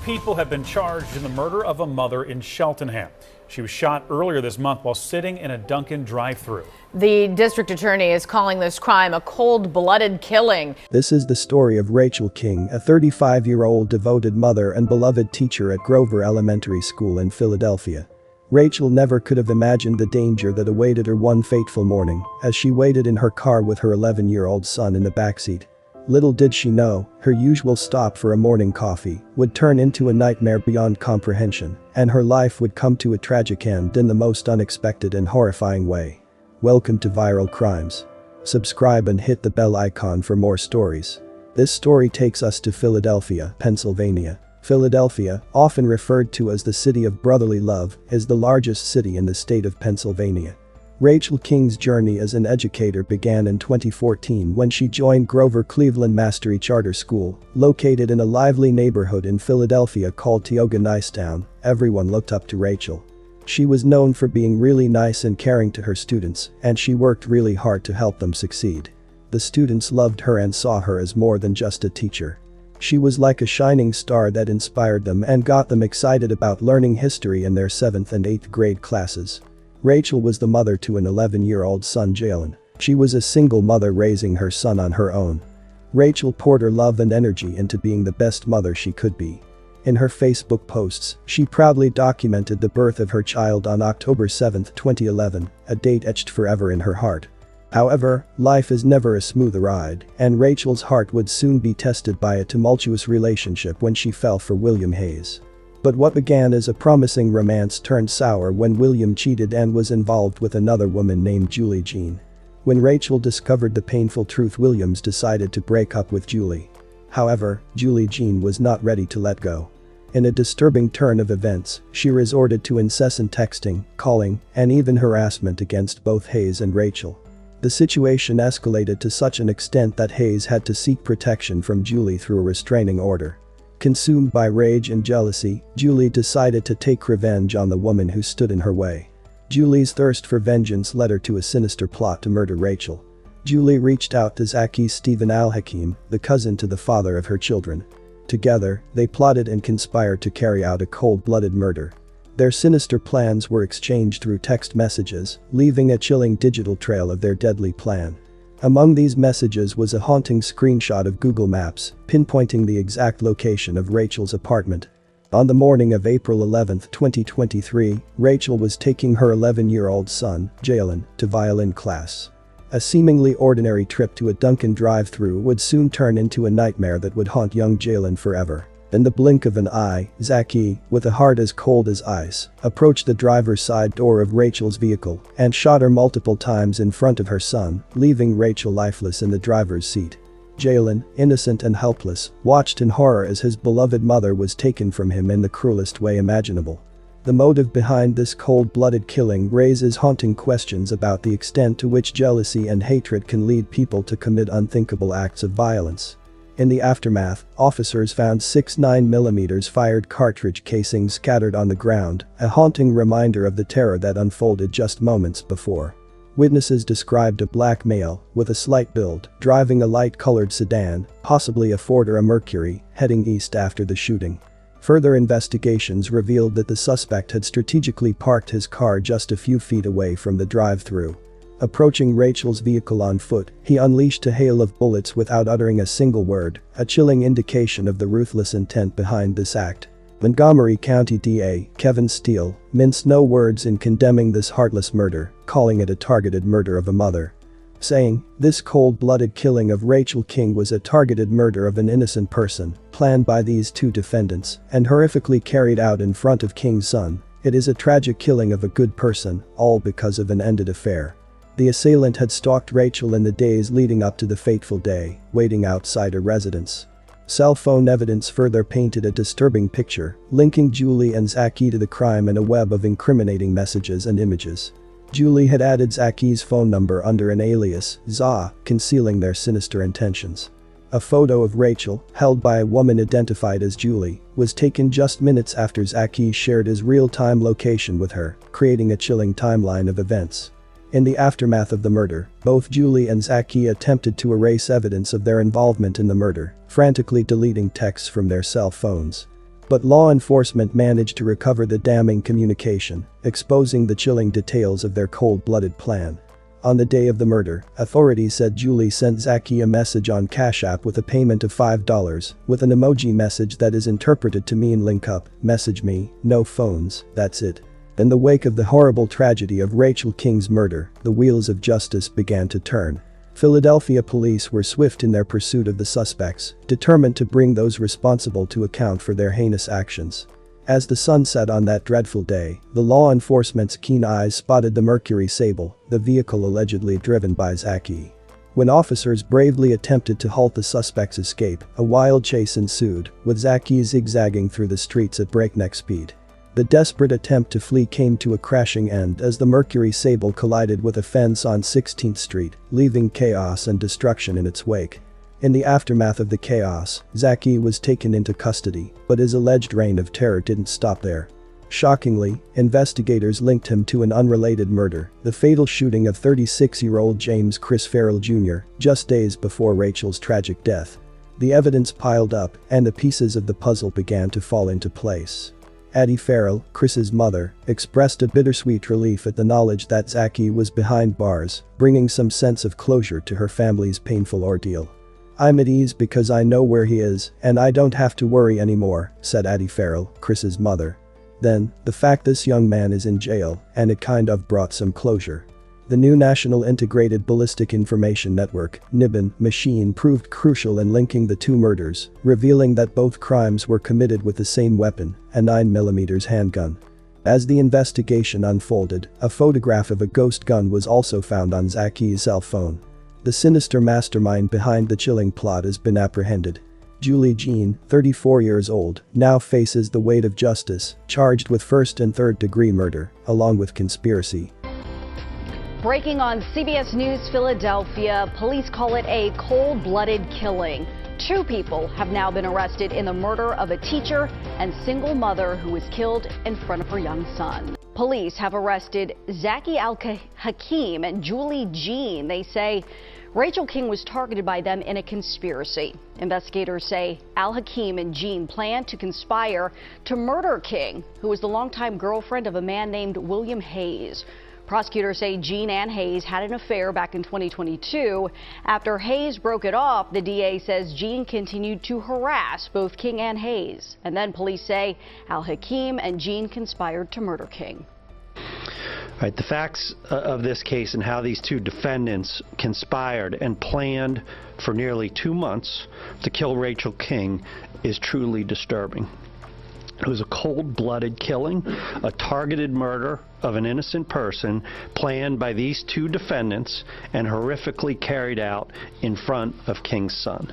people have been charged in the murder of a mother in Cheltenham. She was shot earlier this month while sitting in a Dunkin' drive-thru. The district attorney is calling this crime a cold-blooded killing. This is the story of Rachel King, a 35-year-old devoted mother and beloved teacher at Grover Elementary School in Philadelphia. Rachel never could have imagined the danger that awaited her one fateful morning as she waited in her car with her 11-year-old son in the backseat. Little did she know, her usual stop for a morning coffee would turn into a nightmare beyond comprehension, and her life would come to a tragic end in the most unexpected and horrifying way. Welcome to Viral Crimes. Subscribe and hit the bell icon for more stories. This story takes us to Philadelphia, Pennsylvania. Philadelphia, often referred to as the city of brotherly love, is the largest city in the state of Pennsylvania. Rachel King's journey as an educator began in 2014 when she joined Grover Cleveland Mastery Charter School, located in a lively neighborhood in Philadelphia called Tioga Nicetown. Everyone looked up to Rachel. She was known for being really nice and caring to her students, and she worked really hard to help them succeed. The students loved her and saw her as more than just a teacher. She was like a shining star that inspired them and got them excited about learning history in their 7th and 8th grade classes. Rachel was the mother to an 11-year-old son, Jalen. She was a single mother raising her son on her own. Rachel poured her love and energy into being the best mother she could be. In her Facebook posts, she proudly documented the birth of her child on October 7, 2011, a date etched forever in her heart. However, life is never a smooth ride, and Rachel's heart would soon be tested by a tumultuous relationship when she fell for William Hayes. But what began as a promising romance turned sour when William cheated and was involved with another woman named Julie Jean. When Rachel discovered the painful truth, Williams decided to break up with Julie. However, Julie Jean was not ready to let go. In a disturbing turn of events, she resorted to incessant texting, calling, and even harassment against both Hayes and Rachel. The situation escalated to such an extent that Hayes had to seek protection from Julie through a restraining order. Consumed by rage and jealousy, Julie decided to take revenge on the woman who stood in her way. Julie's thirst for vengeance led her to a sinister plot to murder Rachel. Julie reached out to Zaki Stephen Al-Hakim, the cousin to the father of her children. Together, they plotted and conspired to carry out a cold-blooded murder. Their sinister plans were exchanged through text messages, leaving a chilling digital trail of their deadly plan. Among these messages was a haunting screenshot of Google Maps, pinpointing the exact location of Rachel's apartment. On the morning of April 11, 2023, Rachel was taking her 11-year-old son, Jalen, to violin class. A seemingly ordinary trip to a Dunkin' drive-thru would soon turn into a nightmare that would haunt young Jalen forever. In the blink of an eye, Zaki, with a heart as cold as ice, approached the driver's side door of Rachel's vehicle and shot her multiple times in front of her son, leaving Rachel lifeless in the driver's seat. Jalen, innocent and helpless, watched in horror as his beloved mother was taken from him in the cruelest way imaginable. The motive behind this cold-blooded killing raises haunting questions about the extent to which jealousy and hatred can lead people to commit unthinkable acts of violence. In the aftermath, officers found 6 9mm fired cartridge casings scattered on the ground, a haunting reminder of the terror that unfolded just moments before. Witnesses described a black male, with a slight build, driving a light-colored sedan, possibly a Ford or a Mercury, heading east after the shooting. Further investigations revealed that the suspect had strategically parked his car just a few feet away from the drive-thru. Approaching Rachel's vehicle on foot, he unleashed a hail of bullets without uttering a single word, a chilling indication of the ruthless intent behind this act. Montgomery County DA, Kevin Steele, minced no words in condemning this heartless murder, calling it a targeted murder of a mother. Saying, "This cold-blooded killing of Rachel King was a targeted murder of an innocent person, planned by these two defendants, and horrifically carried out in front of King's son. It is a tragic killing of a good person, all because of an ended affair." The assailant had stalked Rachel in the days leading up to the fateful day, waiting outside her residence. Cell phone evidence further painted a disturbing picture, linking Julie and Zaki to the crime in a web of incriminating messages and images. Julie had added Zaki's phone number under an alias, Za, concealing their sinister intentions. A photo of Rachel, held by a woman identified as Julie, was taken just minutes after Zaki shared his real-time location with her, creating a chilling timeline of events. In the aftermath of the murder, both Julie and Zaki attempted to erase evidence of their involvement in the murder, frantically deleting texts from their cell phones. But law enforcement managed to recover the damning communication, exposing the chilling details of their cold-blooded plan. On the day of the murder, authorities said Julie sent Zaki a message on Cash App with a payment of $5, with an emoji message that is interpreted to mean link up, message me, no phones, that's it. In the wake of the horrible tragedy of Rachel King's murder, the wheels of justice began to turn. Philadelphia police were swift in their pursuit of the suspects, determined to bring those responsible to account for their heinous actions. As the sun set on that dreadful day, the law enforcement's keen eyes spotted the Mercury Sable, the vehicle allegedly driven by Zaki. When officers bravely attempted to halt the suspect's escape, a wild chase ensued, with Zaki zigzagging through the streets at breakneck speed. The desperate attempt to flee came to a crashing end as the Mercury Sable collided with a fence on 16th Street, leaving chaos and destruction in its wake. In the aftermath of the chaos, Zaki was taken into custody, but his alleged reign of terror didn't stop there. Shockingly, investigators linked him to an unrelated murder, the fatal shooting of 36-year-old James Chris Farrell Jr., just days before Rachel's tragic death. The evidence piled up, and the pieces of the puzzle began to fall into place. Addie Farrell, Chris's mother, expressed a bittersweet relief at the knowledge that Zaki was behind bars, bringing some sense of closure to her family's painful ordeal. "I'm at ease because I know where he is, and I don't have to worry anymore," said Addie Farrell, Chris's mother. Then, the fact this young man is in jail, and it kind of brought some closure. The new National Integrated Ballistic Information Network (NIBIN) machine proved crucial in linking the two murders, revealing that both crimes were committed with the same weapon, a 9mm handgun. As the investigation unfolded, a photograph of a ghost gun was also found on Zaki's cell phone. The sinister mastermind behind the chilling plot has been apprehended. Julie Jean, 34 years old, now faces the weight of justice, charged with first and third-degree murder, along with conspiracy. Breaking on CBS News Philadelphia, police call it a cold-blooded killing. 2 people have now been arrested in the murder of a teacher and single mother who was killed in front of her young son. Police have arrested Zaki Al-Hakim and Julie Jean. They say Rachel King was targeted by them in a conspiracy. Investigators say Al-Hakim and Jean planned to conspire to murder King, who was the longtime girlfriend of a man named William Hayes. Prosecutors say Jean and Hayes had an affair back in 2022. After Hayes broke it off, the DA says Jean continued to harass both King and Hayes. And then police say Al-Hakim and Jean conspired to murder King. Right, the facts of this case and how these 2 defendants conspired and planned for nearly 2 months to kill Rachel King is truly disturbing. It was a cold-blooded killing, a targeted murder of an innocent person planned by these 2 defendants and horrifically carried out in front of King's son.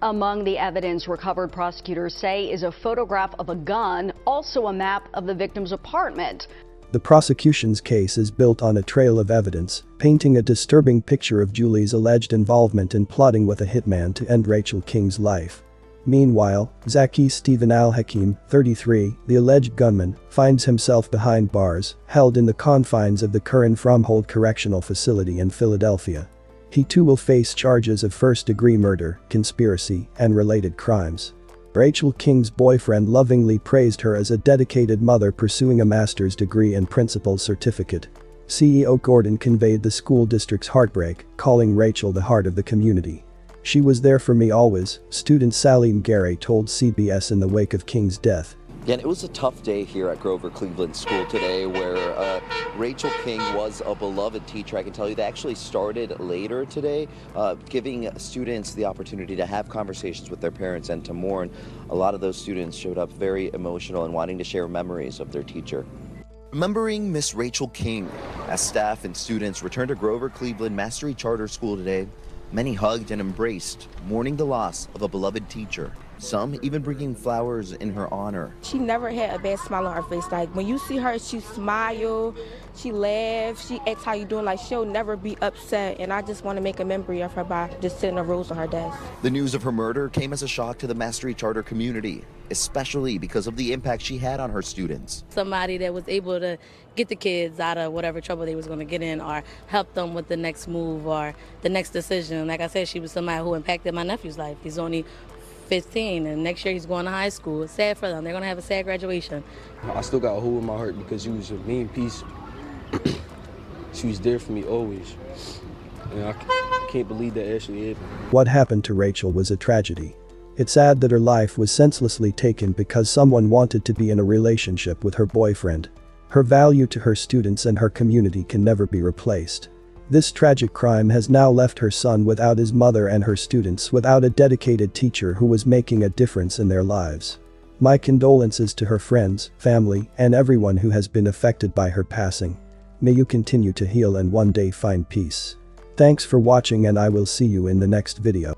Among the evidence recovered, prosecutors say, is a photograph of a gun, also a map of the victim's apartment. The prosecution's case is built on a trail of evidence, painting a disturbing picture of Julie's alleged involvement in plotting with a hitman to end Rachel King's life. Meanwhile, Zaki Stephen Al-Hakim, 33, the alleged gunman, finds himself behind bars, held in the confines of the Curran Fromhold Correctional Facility in Philadelphia. He too will face charges of first-degree murder, conspiracy, and related crimes. Rachel King's boyfriend lovingly praised her as a dedicated mother pursuing a master's degree and principal's certificate. CEO Gordon conveyed the school district's heartbreak, calling Rachel the heart of the community. "She was there for me always," student Salim Gary told CBS in the wake of King's death. Yeah, and it was a tough day here at Grover Cleveland School today where Rachel King was a beloved teacher. I can tell you they actually started later today, giving students the opportunity to have conversations with their parents and to mourn. A lot of those students showed up very emotional and wanting to share memories of their teacher. Remembering Miss Rachel King, as staff and students returned to Grover Cleveland Mastery Charter School today, many hugged and embraced, mourning the loss of a beloved teacher. Some even bringing flowers in her honor. She never had a bad smile on her face. Like when you see her, she smile, she laughs, she asks how you doing. Like she'll never be upset. And I just want to make a memory of her by just sitting a rose on her desk. The news of her murder came as a shock to the Mastery Charter community, especially because of the impact she had on her students. Somebody that was able to get the kids out of whatever trouble they was going to get in or help them with the next move or the next decision. Like I said, she was somebody who impacted my nephew's life. He's only 15, and next year he's going to high school. It's sad for them. They're going to have a sad graduation. I still got a hole in my heart because she was a main piece. She was there for me always. And I can't believe that actually happened. What happened to Rachel was a tragedy. It's sad that her life was senselessly taken because someone wanted to be in a relationship with her boyfriend. Her value to her students and her community can never be replaced. This tragic crime has now left her son without his mother and her students without a dedicated teacher who was making a difference in their lives. My condolences to her friends, family, and everyone who has been affected by her passing. May you continue to heal and one day find peace. Thanks for watching, and I will see you in the next video.